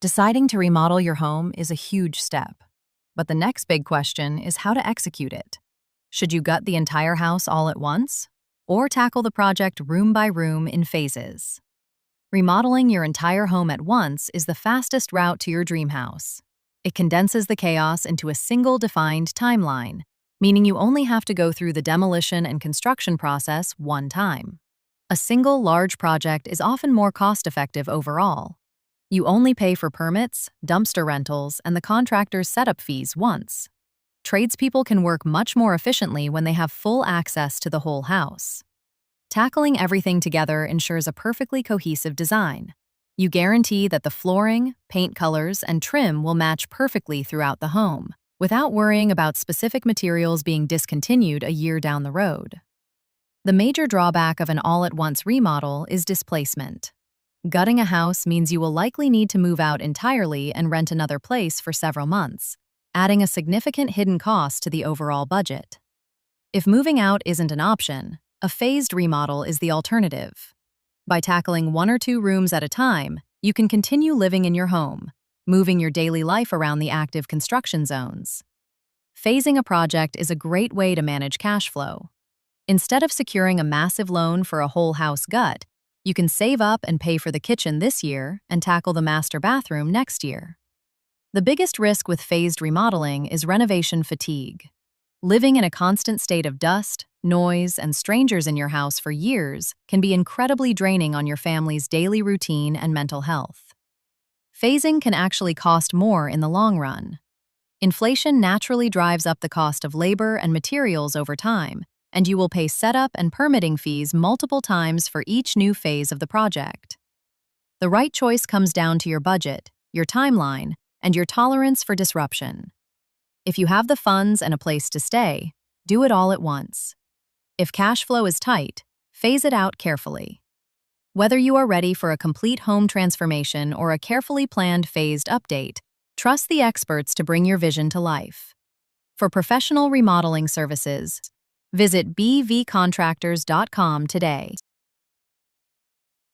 Deciding to remodel your home is a huge step. But the next big question is how to execute it. Should you gut the entire house all at once? Or tackle the project room by room in phases? Remodeling your entire home at once is the fastest route to your dream house. It condenses the chaos into a single defined timeline, meaning you only have to go through the demolition and construction process one time. A single large project is often more cost-effective overall. You only pay for permits, dumpster rentals, and the contractor's setup fees once. Tradespeople can work much more efficiently when they have full access to the whole house. Tackling everything together ensures a perfectly cohesive design. You guarantee that the flooring, paint colors, and trim will match perfectly throughout the home, without worrying about specific materials being discontinued a year down the road. The major drawback of an all-at-once remodel is displacement. Gutting a house means you will likely need to move out entirely and rent another place for several months, adding a significant hidden cost to the overall budget. If moving out isn't an option, a phased remodel is the alternative. By tackling one or two rooms at a time, you can continue living in your home, moving your daily life around the active construction zones. Phasing a project is a great way to manage cash flow. Instead of securing a massive loan for a whole house gut, you can save up and pay for the kitchen this year and tackle the master bathroom next year. The biggest risk with phased remodeling is renovation fatigue. Living in a constant state of dust, noise, and strangers in your house for years can be incredibly draining on your family's daily routine and mental health. Phasing can actually cost more in the long run. Inflation naturally drives up the cost of labor and materials over time, and you will pay setup and permitting fees multiple times for each new phase of the project. The right choice comes down to your budget, your timeline, and your tolerance for disruption. If you have the funds and a place to stay, do it all at once. If cash flow is tight, phase it out carefully. Whether you are ready for a complete home transformation or a carefully planned phased update, trust the experts to bring your vision to life. For professional remodeling services, visit bvcontractors.com today.